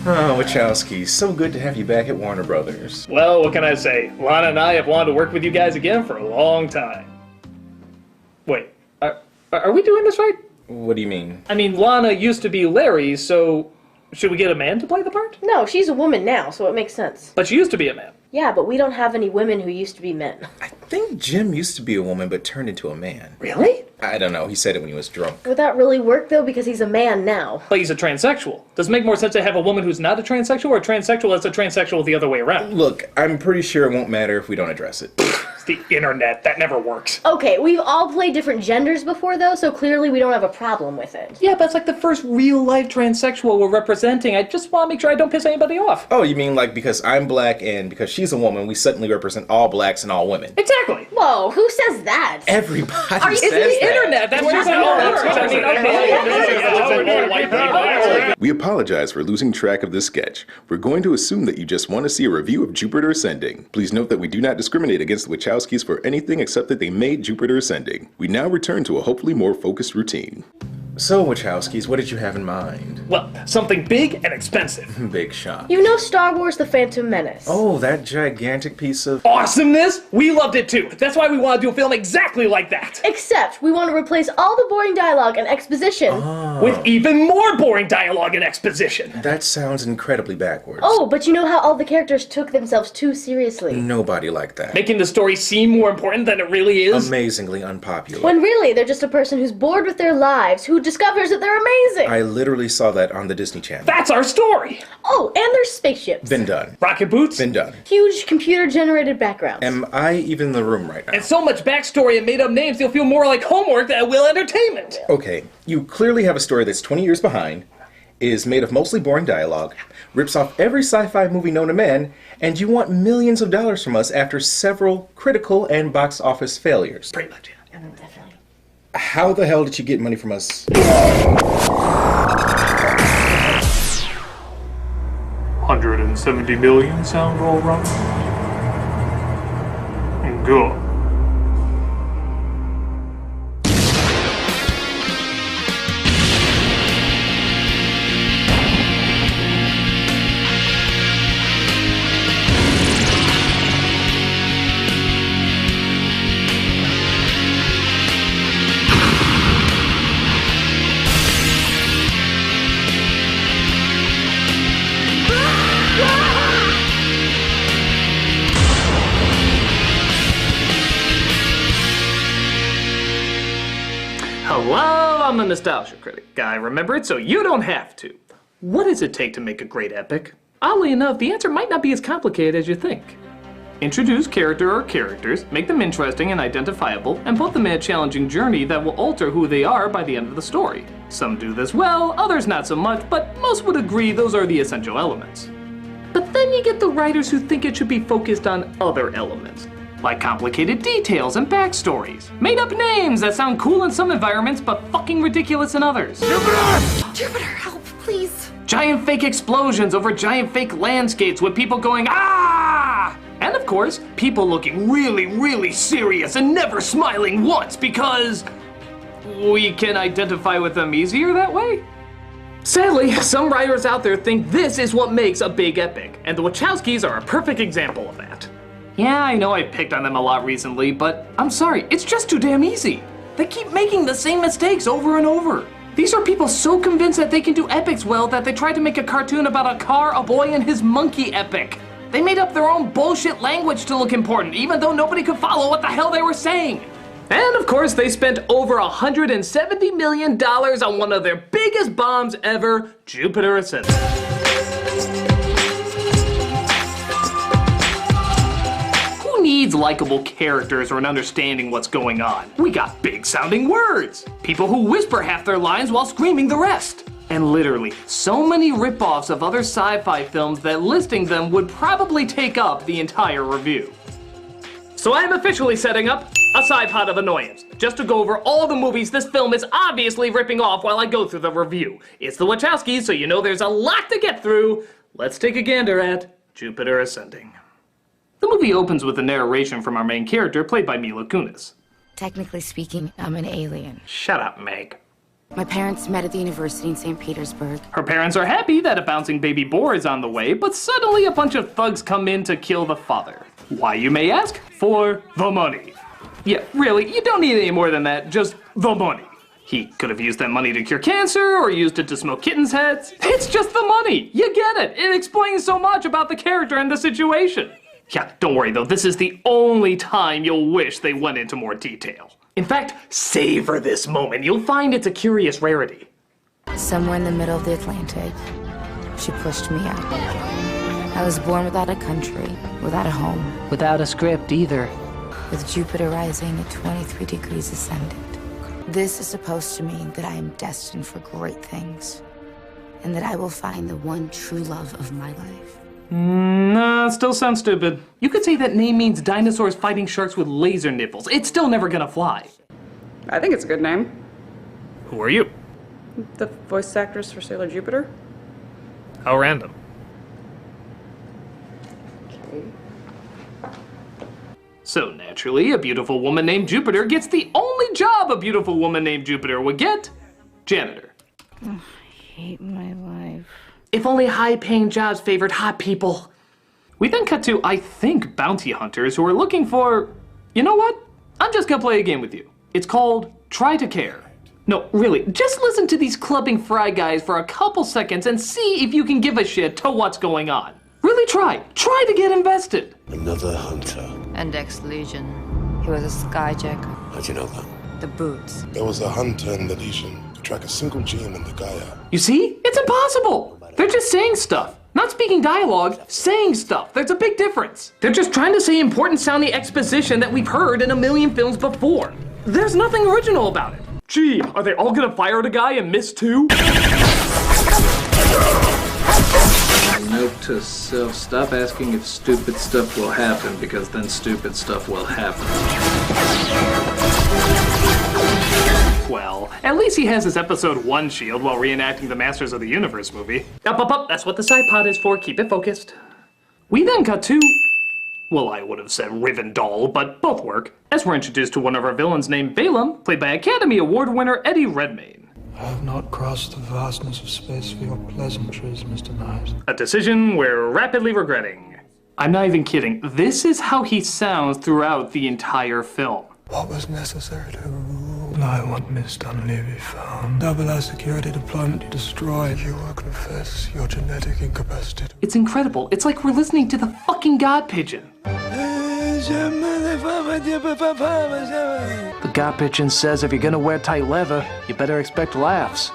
Oh, Wachowskis, so good to have you back at Warner Brothers. Well, what can I say? Lana and I have wanted to work with you guys again for a long time. Wait, are we doing this right? What do you mean? I mean, Lana used to be Larry, so should we get a man to play the part? No, she's a woman now, so it makes sense. But she used to be a man. Yeah, but we don't have any women who used to be men. I think Jim used to be a woman but turned into a man. Really? I don't know, he said it when he was drunk. Would that really work, though, because he's a man now? But he's a transsexual. Does it make more sense to have a woman who's not a transsexual or a transsexual that's a transsexual the other way around? Look, I'm pretty sure it won't matter if we don't address it. It's the internet. That never works. Okay, we've all played different genders before, though, so clearly we don't have a problem with it. Yeah, but it's like the first real-life transsexual we're representing. I just want to make sure I don't piss anybody off. Oh, you mean like because I'm black and because she's a woman, we suddenly represent all blacks and all women? Exactly. Whoa, who says that? Everybody It's says the that. internet. That's just how it works. I mean, We apologize for losing track of this sketch. We're going to assume that you just want to see a review of Jupiter Ascending. Please note that we do not discriminate against the Wachowskis for anything except that they made Jupiter Ascending. We now return to a hopefully more focused routine. So, Wachowskis, what did you have in mind? well, something big and expensive. Big shot. You know Star Wars The Phantom Menace. Oh, that gigantic piece of... Awesomeness? We loved it too. That's why we want to do a film exactly like that. Except we want to replace all the boring dialogue and exposition. With even more boring dialogue and exposition. That sounds incredibly backwards. Oh, but you know how all the characters took themselves too seriously. Nobody liked that. Making the story seem more important than it really is. Amazingly unpopular. When really, they're just a person who's bored with their lives, who discovers that they're amazing. I literally saw that on the Disney Channel. That's our story. Oh, and there's spaceships. Been done. Rocket boots. Been done. Huge computer-generated backgrounds. Am I even in the room right now? And so much backstory and made-up names, you'll feel more like homework than it will entertainment. Okay, you clearly have a story that's 20 years behind, is made of mostly boring dialogue, rips off every sci-fi movie known to man, and you want millions of dollars from us after several critical and box office failures. Pretty much, yeah. Definitely. How the hell did you get money from us? 170 million sound all right? Good. Hello, I'm the Nostalgia Critic guy. Remember it so you don't have to. What does it take to make a great epic? Oddly enough, the answer might not be as complicated as you think. Introduce character or characters, make them interesting and identifiable, and put them in a challenging journey that will alter who they are by the end of the story. Some do this well, others not so much, but most would agree those are the essential elements. But then you get the writers who think it should be focused on other elements, like complicated details and backstories, made-up names that sound cool in some environments but fucking ridiculous in others. Jupiter, help, please. Giant fake explosions over giant fake landscapes with people going, ah! And of course, people looking really, really serious and never smiling once because we can identify with them easier that way. Sadly, some writers out there think this is what makes a big epic, and the Wachowskis are a perfect example of that. Yeah, I know I picked on them a lot recently, but I'm sorry, it's just too damn easy. They keep making the same mistakes over and over. These are people so convinced that they can do epics well that they tried to make a cartoon about a car, a boy, and his monkey epic. They made up their own bullshit language to look important, even though nobody could follow what the hell they were saying. And of course, they spent over $170 million on one of their biggest bombs ever, Jupiter Ascending. Who needs likable characters or an understanding what's going on? We got big sounding words. People who whisper half their lines while screaming the rest. And literally, so many rip-offs of other sci-fi films that listing them would probably take up the entire review. So I am officially setting up a side pot of annoyance, just to go over all the movies this film is obviously ripping off while I go through the review. It's the Wachowskis, so you know there's a lot to get through. Let's take a gander at Jupiter Ascending. The movie opens with a narration from our main character, played by Mila Kunis. Technically speaking, I'm an alien. Shut up, Meg. My parents met at the university in St. Petersburg. Her parents are happy that a bouncing baby boar is on the way, but suddenly a bunch of thugs come in to kill the father. Why, you may ask? For the money. Yeah, really, you don't need any more than that, just the money. He could have used that money to cure cancer, or used it to smoke kittens' heads. It's just the money! You get it! It explains so much about the character and the situation. Yeah, don't worry though, this is the only time you'll wish they went into more detail. In fact, savor this moment. You'll find it's a curious rarity. Somewhere in the middle of the Atlantic, she pushed me out. I was born without a country, without a home. Without a script either. With Jupiter rising at 23 degrees ascendant. This is supposed to mean that I am destined for great things. And that I will find the one true love of my life. Nah, still sounds stupid. You could say that name means dinosaurs fighting sharks with laser nipples. It's still never gonna fly. I think it's a good name. Who are you? The voice actress for Sailor Jupiter. How random. So naturally, a beautiful woman named Jupiter gets the only job a beautiful woman named Jupiter would get. Janitor. I hate my life. If only high-paying jobs favored hot people. We then cut to, I think, bounty hunters who are looking for... You know what? I'm just gonna play a game with you. It's called Try to Care. No, really, just listen to these clubbing fry guys for a couple seconds and see if you can give a shit to what's going on. Really try. Try to get invested. Another hunter. Index Legion. He was a skyjacker. How'd you know that? The boots. There was a hunter in the Legion to track a single gene in the Gaia. You see? It's impossible. They're just saying stuff. Not speaking dialogue, saying stuff. There's a big difference. They're just trying to say important sounding exposition that we've heard in a million films before. There's nothing original about it. Gee, are they all gonna fire the guy and miss too? Note to self, stop asking if stupid stuff will happen, because then stupid stuff will happen. Well, at least he has his episode 1 shield while reenacting the Masters of the Universe movie. Up, that's what the side pod is for, keep it focused. We then cut to... Well, I would have said Rivendell, but both work, as we're introduced to one of our villains named Balaam, played by Academy Award winner Eddie Redmayne. I have not crossed the vastness of space for your pleasantries, Mr. Knight. A decision we're rapidly regretting. I'm not even kidding. This is how he sounds throughout the entire film. What was necessary to rule? I want Miss Dunley be found. Double our security deployment destroyed. You will confess your genetic incapacity. It's incredible. It's like we're listening to the fucking God Pigeon. The God Pigeon says if you're gonna wear tight leather, you better expect laughs.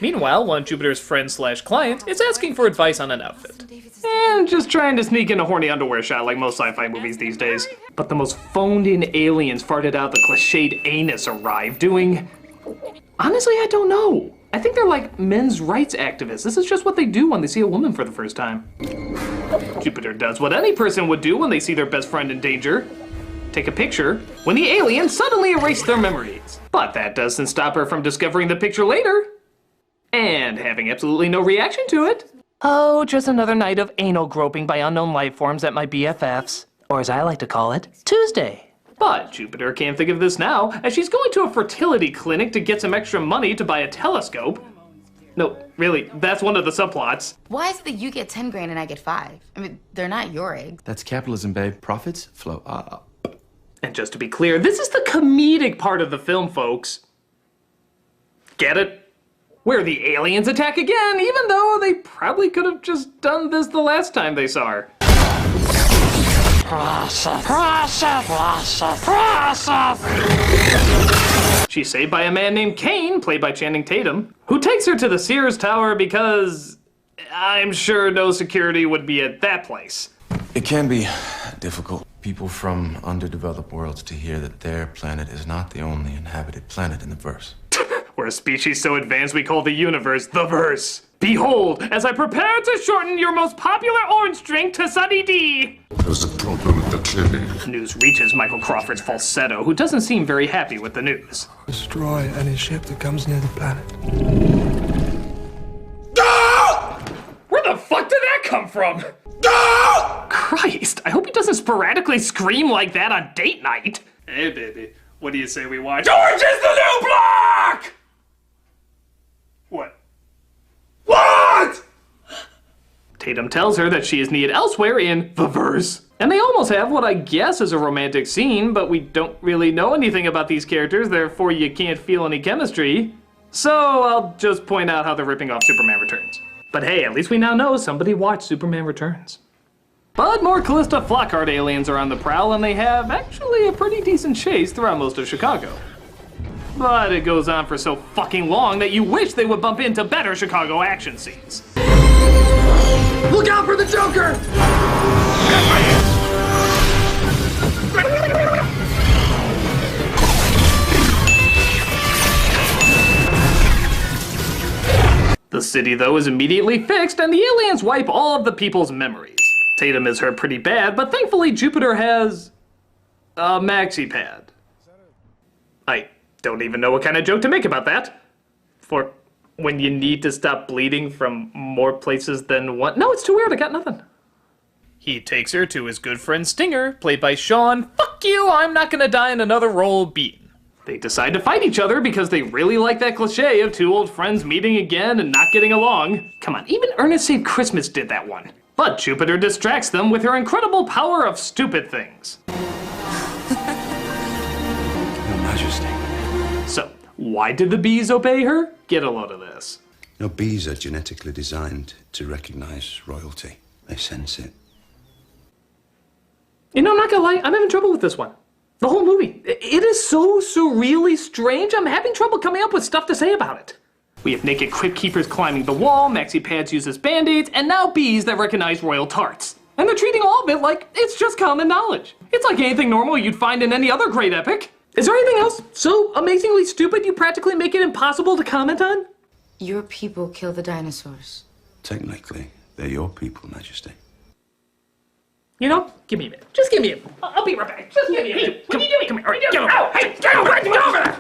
Meanwhile, one of Jupiter's friend/client is asking for advice on an outfit. And just trying to sneak in a horny underwear shot like most sci-fi movies these days. But the most phoned-in aliens farted out the cliched anus arrive doing... Honestly, I don't know. I think they're like men's rights activists. This is just what they do when they see a woman for the first time. Jupiter does what any person would do when they see their best friend in danger. Take a picture, when the aliens suddenly erase their memories. But that doesn't stop her from discovering the picture later. And having absolutely no reaction to it. Oh, just another night of anal groping by unknown life forms at my BFFs. Or as I like to call it, Tuesday. But Jupiter can't think of this now, as she's going to a fertility clinic to get some extra money to buy a telescope. No, really, that's one of the subplots. Why is it that you get 10 grand and I get 5? I mean, they're not your eggs. That's capitalism, babe. Profits flow up. And just to be clear, this is the comedic part of the film, folks. Get it? Where the aliens attack again, even though they probably could have just done this the last time they saw her. She's saved by a man named Kane, played by Channing Tatum, who takes her to the Sears Tower because I'm sure no security would be at that place. It can be difficult. People from underdeveloped worlds to hear that their planet is not the only inhabited planet in the verse. We're a species so advanced we call the universe the verse. Behold, as I prepare to shorten your most popular orange drink to Sunny D. There's a problem with the clinic. News reaches Michael Crawford's falsetto, who doesn't seem very happy with the news. Destroy any ship that comes near the planet. Where the fuck did that come from? Christ, I hope he doesn't sporadically scream like that on date night. Hey baby, what do you say we watch Orange is the New Black? Tatum tells her that she is needed elsewhere in the verse. And they almost have what I guess is a romantic scene, but we don't really know anything about these characters, therefore you can't feel any chemistry. So I'll just point out how they're ripping off Superman Returns. But hey, at least we now know somebody watched Superman Returns. But more Callista Flockhart aliens are on the prowl, and they have actually a pretty decent chase throughout most of Chicago. But it goes on for so fucking long that you wish they would bump into better Chicago action scenes. Look out for the Joker! The city, though, is immediately fixed, and the aliens wipe all of the people's memories. Tatum is hurt pretty bad, but thankfully Jupiter has a maxi pad. I don't even know what kind of joke to make about that. For when you need to stop bleeding from more places than one. No, it's too weird, I got nothing. He takes her to his good friend Stinger, played by Sean, fuck you, I'm not gonna die in another role, Beaton. They decide to fight each other because they really like that cliche of two old friends meeting again and not getting along. Come on, even Ernest Saves Christmas did that one. But Jupiter distracts them with her incredible power of stupid things. Your Majesty. So, why did the bees obey her? Get a load of this. No, bees are genetically designed to recognize royalty. They sense it. You know, I'm not gonna lie, I'm having trouble with this one. The whole movie. It is so surreally strange, I'm having trouble coming up with stuff to say about it. We have naked crypt keepers climbing the wall, maxi pads used as band-aids, and now bees that recognize royal tarts. And they're treating all of it like it's just common knowledge. It's like anything normal you'd find in any other great epic. Is there anything else so amazingly stupid you practically make it impossible to comment on? Your people kill the dinosaurs. Technically, they're your people, Majesty. You know, give me a minute. Just give me a minute. I'll be right back. Just give me a minute. What are you doing? Come here. All right, get over. Hey, get over. Get over there.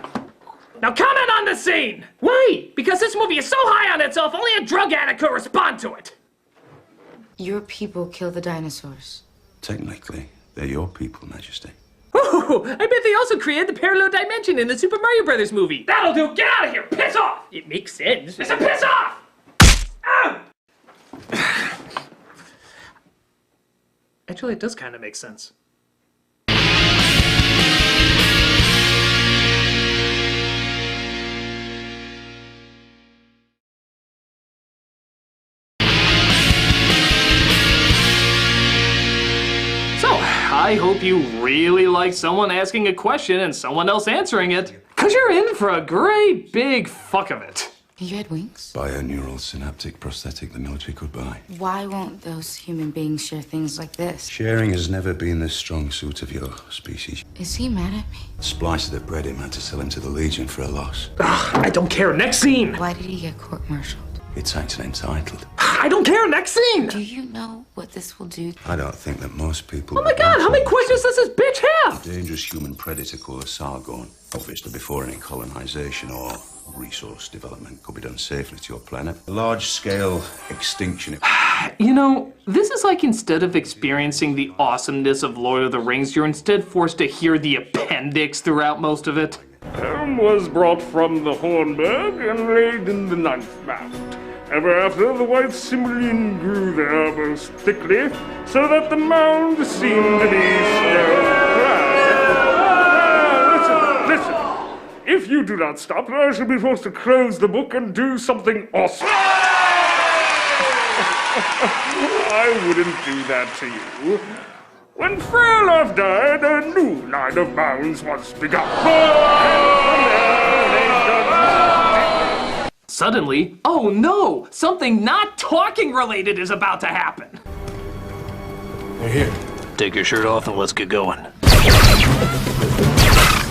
Now comment on the scene. Why? Because this movie is so high on itself, only a drug addict could respond to it. Your people kill the dinosaurs. Technically, they're your people, Majesty. Ooh, I bet they also created the parallel dimension in the Super Mario Brothers movie. That'll do. Get out of here. Piss off. It makes sense. I said piss off. Ah! Actually, it does kind of make sense. I hope you really like someone asking a question and someone else answering it, because you're in for a great big fuck of it. You had wings? Bioneural synaptic prosthetic the military could buy. Why won't those human beings share things like this? Sharing has never been the strong suit of your species. Is he mad at me? The splicer that bred him had to sell him to the Legion for a loss. Ugh, I don't care. Next scene. Why did he get court-martialed? It's actually entitled. I don't care. Next scene. Do you know what this will do? I don't think that most people... Oh my god, how many questions does this bitch have? A dangerous human predator called Sargon. Obviously before any colonization or resource development could be done safely to your planet. A large-scale extinction. You know, this is like instead of experiencing the awesomeness of Lord of the Rings, you're instead forced to hear the appendix throughout most of it. Helm was brought from the Hornberg and laid in the 9th mound. Ever after, the white Cymbeline grew there most thickly, so that the mound seemed to be still dry. Listen. If you do not stop, I shall be forced to close the book and do something awesome. I wouldn't do that to you. When Fairlife died, a new line of mounds was begun. Suddenly, oh no! Something not talking related is about to happen. They're here. Take your shirt off and let's get going.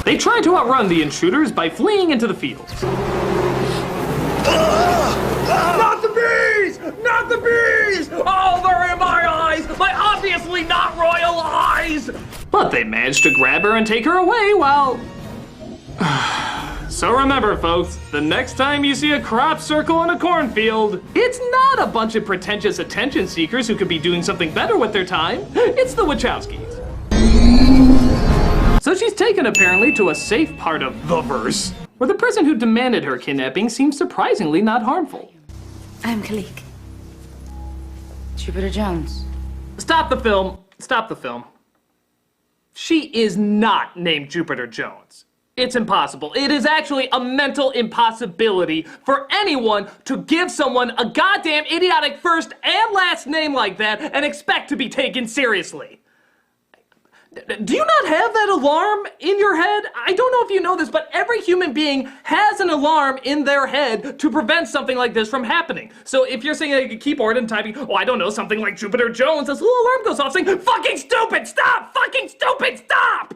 They try to outrun the intruders by fleeing into the fields. Not the bees! Not the bees! Oh, they're in my eyes! My obviously not royal eyes! But they manage to grab her and take her away while... So remember, folks, the next time you see a crop circle in a cornfield, it's not a bunch of pretentious attention seekers who could be doing something better with their time. It's the Wachowskis. So she's taken, apparently, to a safe part of the verse, where the person who demanded her kidnapping seems surprisingly not harmful. I'm Critic. Jupiter Jones. Stop the film. Stop the film. She is not named Jupiter Jones. It's impossible. It is actually a mental impossibility for anyone to give someone a goddamn idiotic first and last name like that and expect to be taken seriously. Do you not have that alarm in your head? I don't know if you know this, but every human being has an alarm in their head to prevent something like this from happening. So if you're saying like a keyboard and typing, oh, I don't know, something like Jupiter Jones, this little alarm goes off saying, fucking stupid, stop! Fucking stupid, stop!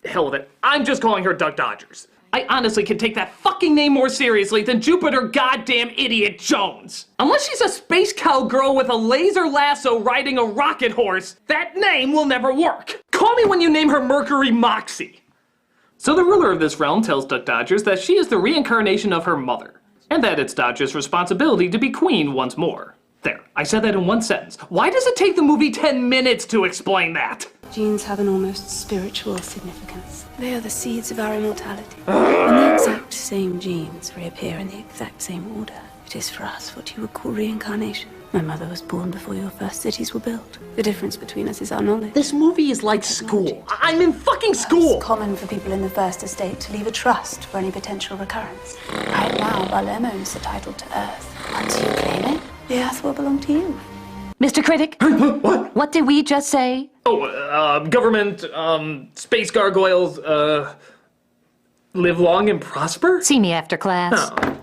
Hell with it. I'm just calling her Duck Dodgers. I honestly can take that fucking name more seriously than Jupiter goddamn idiot Jones. Unless she's a space cowgirl with a laser lasso riding a rocket horse, that name will never work. Call me when you name her Mercury Moxie. So the ruler of this realm tells Duck Dodgers that she is the reincarnation of her mother, and that it's Dodgers' responsibility to be queen once more. There, I said that in one sentence. Why does it take the movie 10 minutes to explain that? Genes have an almost spiritual significance. They are the seeds of our immortality. When the exact same genes reappear in the exact same order, it is for us what you would call reincarnation. My mother was born before your first cities were built. The difference between us is our knowledge. This movie is like school. I'm in fucking school! It's common for people in the first estate to leave a trust for any potential recurrence. Right now, Balem owns the title to Earth. Once you claim it, the Earth will belong to you. Mr. Critic? What? What did we just say? Oh, government, space gargoyles, live long and prosper? See me after class. Oh.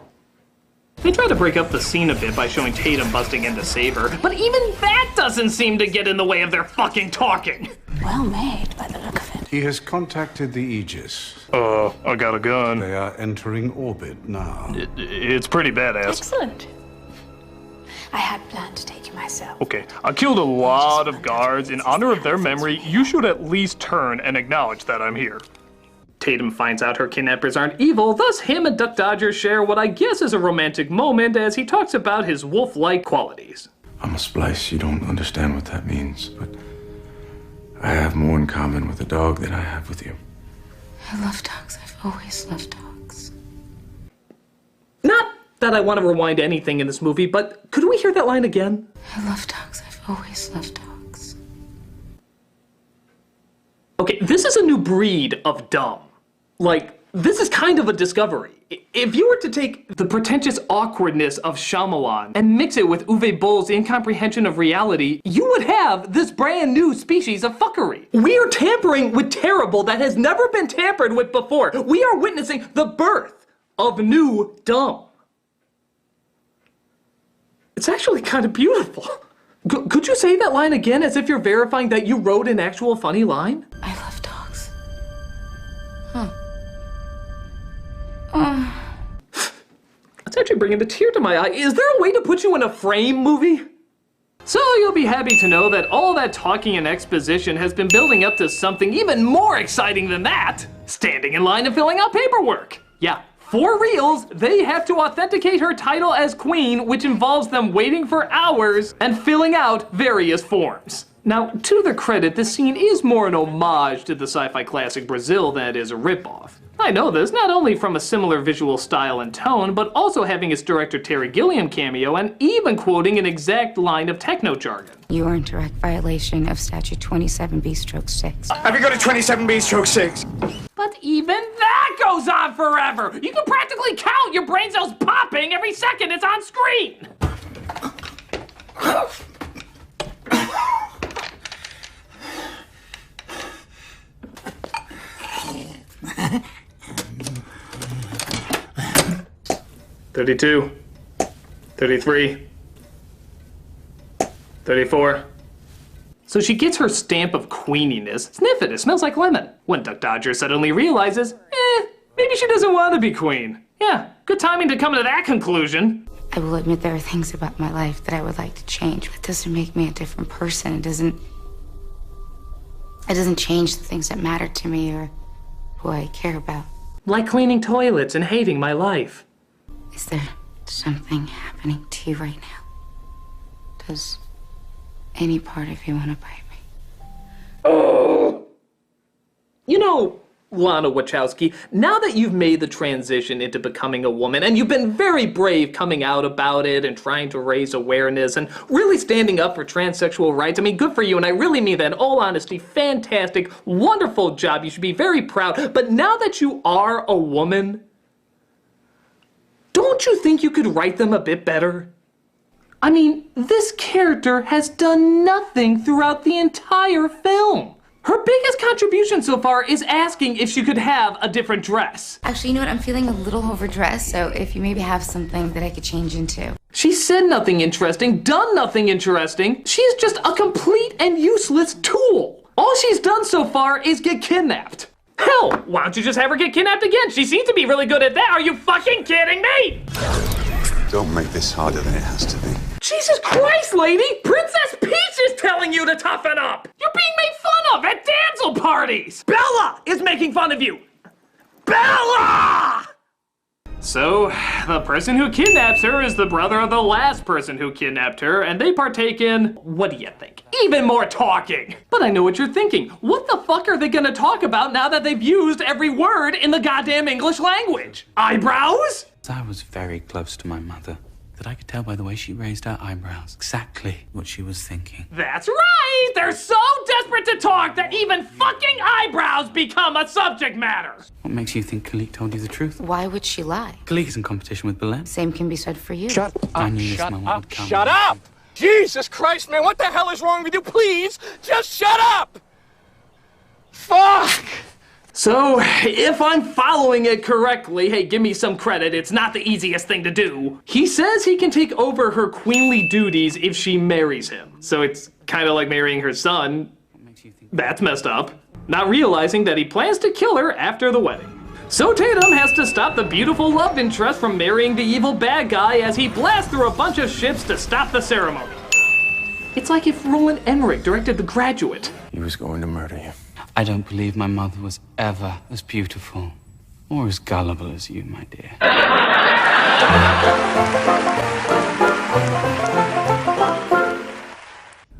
They try to break up the scene a bit by showing Tatum busting in to save her, but even that doesn't seem to get in the way of their fucking talking. Well made, by the look of it. He has contacted the Aegis. I got a gun. They are entering orbit now. It's pretty badass. Excellent. I had planned to take you myself. Okay, I killed a lot of guards. In honor of their memory, you should at least turn and acknowledge that I'm here. Tatum finds out her kidnappers aren't evil, thus him and Duck Dodgers share what I guess is a romantic moment as he talks about his wolf-like qualities. I'm a splice. You don't understand what that means, but I have more in common with a dog than I have with you. I love dogs. I've always loved dogs. Not that I want to rewind anything in this movie, but could we hear that line again? I love dogs. I've always loved dogs. Okay, this is a new breed of dumb. Like, this is kind of a discovery. If you were to take the pretentious awkwardness of Shyamalan and mix it with Uwe Boll's incomprehension of reality, you would have this brand new species of fuckery. We are tampering with terrible that has never been tampered with before. We are witnessing the birth of new dumb. It's actually kind of beautiful. Could you say that line again as if you're verifying that you wrote an actual funny line? I love dogs. Huh. It's actually bringing a tear to my eye. Is there a way to put you in a frame, movie? So you'll be happy to know that all that talking and exposition has been building up to something even more exciting than that. Standing in line and filling out paperwork. Yeah. For reals, they have to authenticate her title as queen, which involves them waiting for hours and filling out various forms. Now, to their credit, this scene is more an homage to the sci-fi classic Brazil than it is a ripoff. I know this not only from a similar visual style and tone, but also having its director Terry Gilliam cameo and even quoting an exact line of techno jargon. You are in direct violation of statute 27B/6. Have you got a 27B/6? But even that goes on forever! You can practically count your brain cells popping every second it's on screen! $32, $33, $34. So she gets her stamp of queeniness. Sniff it, it smells like lemon. When Duck Dodger suddenly realizes, maybe she doesn't want to be queen. Yeah, good timing to come to that conclusion. I will admit there are things about my life that I would like to change, but it doesn't make me a different person. It doesn't change the things that matter to me or who I care about. Like cleaning toilets and hating my life. Is there something happening to you right now? Does any part of you want to bite me? Oh! You know, Lana Wachowski, now that you've made the transition into becoming a woman, and you've been very brave coming out about it and trying to raise awareness and really standing up for transsexual rights, I mean, good for you, and I really mean that in all honesty, fantastic, wonderful job, you should be very proud, but now that you are a woman, don't you think you could write them a bit better? I mean, this character has done nothing throughout the entire film. Her biggest contribution so far is asking if she could have a different dress. Actually, you know what? I'm feeling a little overdressed, so if you maybe have something that I could change into. She said nothing interesting, done nothing interesting. She's just a complete and useless tool. All she's done so far is get kidnapped. Hell, why don't you just have her get kidnapped again? She seems to be really good at that. Are you fucking kidding me? Don't make this harder than it has to be. Jesus Christ, lady! Princess Peach is telling you to toughen up! You're being made fun of at damsel parties! Bella is making fun of you! Bella! So, the person who kidnaps her is the brother of the last person who kidnapped her, and they partake in, what do you think? Even more talking! But I know what you're thinking. What the fuck are they gonna talk about now that they've used every word in the goddamn English language? Eyebrows? I was very close to my mother. That I could tell by the way she raised her eyebrows exactly what she was thinking. That's right! They're so desperate to talk that even fucking eyebrows become a subject matter! What makes you think Kalik told you the truth? Why would she lie? Kalik is in competition with Belen. Same can be said for you. Shut I up, knew this shut moment up, would come. shut up! Jesus Christ, man, what the hell is wrong with you? Please, just shut up! Fuck! So, if I'm following it correctly, hey, give me some credit, it's not the easiest thing to do. He says he can take over her queenly duties if she marries him. So it's kind of like marrying her son. That's messed up. Not realizing that he plans to kill her after the wedding. So Tatum has to stop the beautiful love interest from marrying the evil bad guy as he blasts through a bunch of ships to stop the ceremony. It's like if Roland Emmerich directed The Graduate. He was going to murder you. I don't believe my mother was ever as beautiful or as gullible as you, my dear.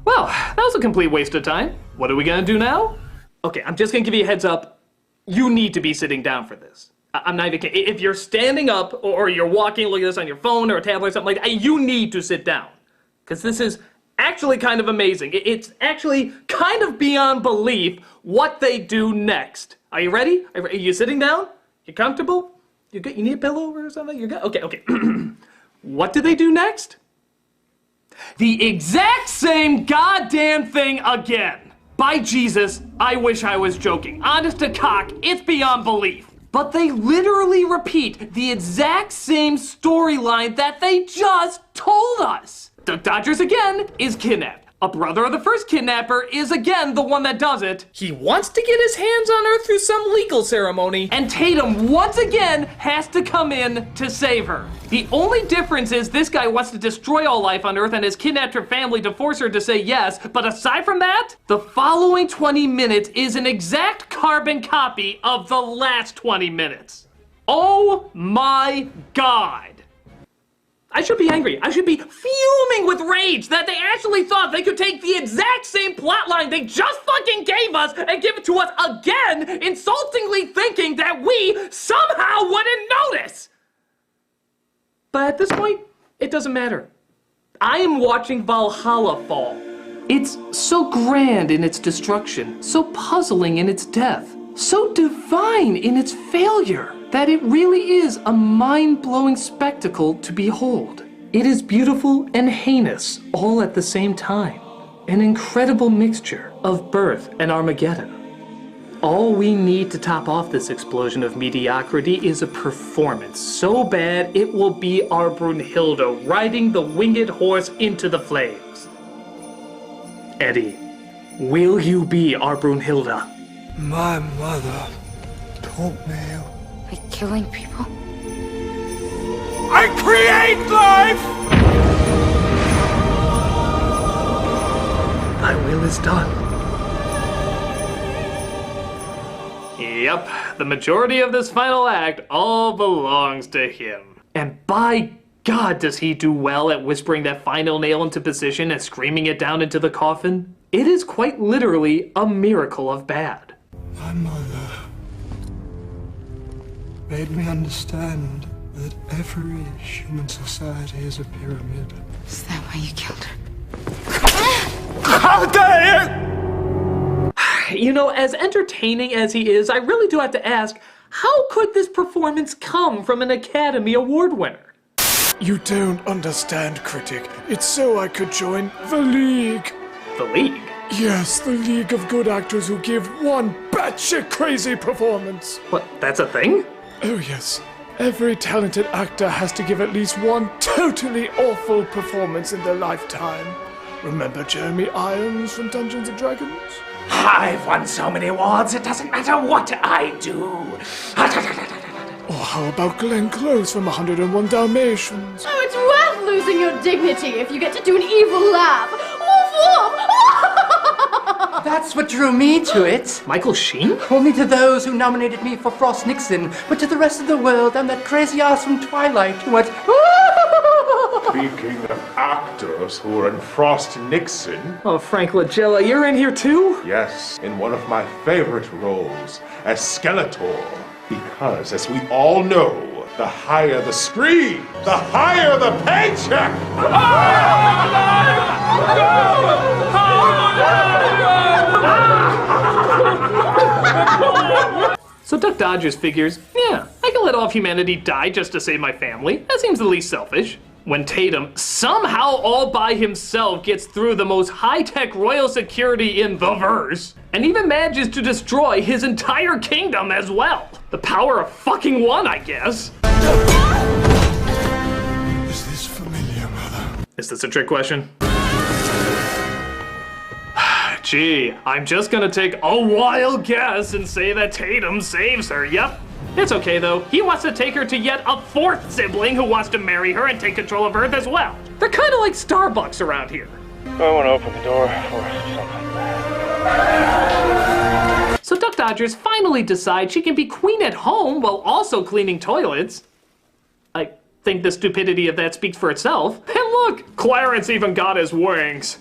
Well, that was a complete waste of time. What are we gonna do now? Okay, I'm just gonna give you a heads up. You need to be sitting down for this. I'm not even kidding. If you're standing up or you're walking, look at this on your phone or a tablet or something like that, you need to sit down. Because this is actually kind of amazing. It's actually kind of beyond belief what they do next. Are you ready? Are you sitting down? You comfortable? You good? You need a pillow or something? You're good? Okay. What do they do next? The exact same goddamn thing again. By Jesus, I wish I was joking. Honest to cock, it's beyond belief. But they literally repeat the exact same storyline that they just told us. Duck Dodgers again is kidnapped. A brother of the first kidnapper is again the one that does it. He wants to get his hands on her through some legal ceremony, and Tatum once again has to come in to save her. The only difference is this guy wants to destroy all life on Earth and has kidnapped her family to force her to say yes, but aside from that, the following 20 minutes is an exact carbon copy of the last 20 minutes. Oh my God. I should be angry. I should be fuming with rage that they actually thought they could take the exact same plotline they just fucking gave us and give it to us again, insultingly thinking that we somehow wouldn't notice. But at this point, it doesn't matter. I am watching Valhalla fall. It's so grand in its destruction, so puzzling in its death, so divine in its failure, that it really is a mind-blowing spectacle to behold. It is beautiful and heinous all at the same time. An incredible mixture of birth and Armageddon. All we need to top off this explosion of mediocrity is a performance so bad it will be our Brunhilde riding the winged horse into the flames. Eddie, will you be our Brunhilde? My mother taught me. By killing people? I create life! Thy will is done. Yep, the majority of this final act all belongs to him. And by God does he do well at whispering that final nail into position and screaming it down into the coffin. It is quite literally a miracle of bad. My mother made me understand that every human society is a pyramid. Is that why you killed her? How dare you! You know, as entertaining as he is, I really do have to ask, how could this performance come from an Academy Award winner? You don't understand, Critic. It's so I could join the League. The League? Yes, the League of Good Actors who give one batshit crazy performance. What, that's a thing? Oh yes. Every talented actor has to give at least one totally awful performance in their lifetime. Remember Jeremy Irons from Dungeons & Dragons? I've won so many awards, it doesn't matter what I do. Or how about Glenn Close from 101 Dalmatians? Oh, it's worth losing your dignity if you get to do an evil laugh. That's what drew me to it. Michael Sheen? Only to those who nominated me for Frost Nixon, but to the rest of the world, I'm that crazy ass from Twilight who went. Speaking of actors who were in Frost Nixon. Oh, Frank Langella, you're in here too? Yes, in one of my favorite roles as Skeletor. Because, as we all know, the higher the screen, the higher the paycheck! So Duck Dodgers figures, yeah, I can let all of humanity die just to save my family. That seems the least selfish. When Tatum, somehow all by himself, gets through the most high-tech royal security in the verse, and even manages to destroy his entire kingdom as well. The power of fucking one, I guess. Is this familiar, Mother? Is this a trick question? Gee, I'm just gonna take a wild guess and say that Tatum saves her. Yep. It's okay though. He wants to take her to yet a fourth sibling who wants to marry her and take control of Earth as well. They're kind of like Starbucks around here. I want to open the door for something. So Duck Dodgers finally decides she can be queen at home while also cleaning toilets. I think the stupidity of that speaks for itself. And look, Clarence even got his wings.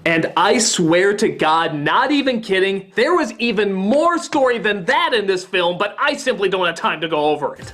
And I swear to God, not even kidding, there was even more story than that in this film, but I simply don't have time to go over it.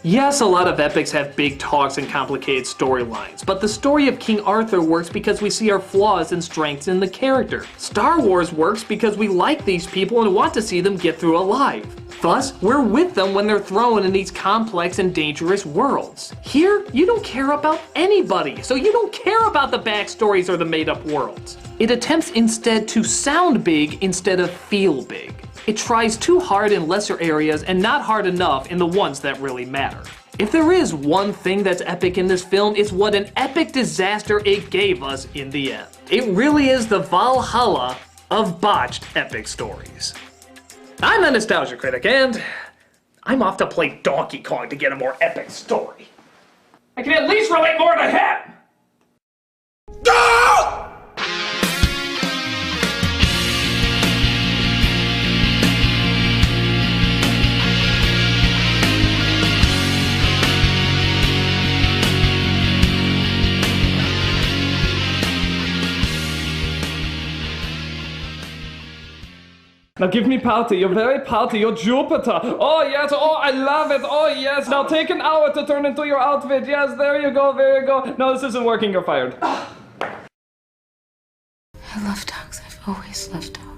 Yes, a lot of epics have big talks and complicated storylines, but the story of King Arthur works because we see our flaws and strengths in the character. Star Wars works because we like these people and want to see them get through alive. Thus, we're with them when they're thrown in these complex and dangerous worlds. Here, you don't care about anybody, so you don't care about the backstories or the made-up worlds. It attempts instead to sound big instead of feel big. It tries too hard in lesser areas and not hard enough in the ones that really matter. If there is one thing that's epic in this film, it's what an epic disaster it gave us in the end. It really is the Valhalla of botched epic stories. I'm a nostalgia critic, and I'm off to play Donkey Kong to get a more epic story. I can at least relate more to him! No! Now give me party, you're very party, you're Jupiter. Oh yes, oh I love it, oh yes. Now take an hour to turn into your outfit. Yes, there you go, there you go. No, this isn't working, you're fired. I love dogs, I've always loved dogs.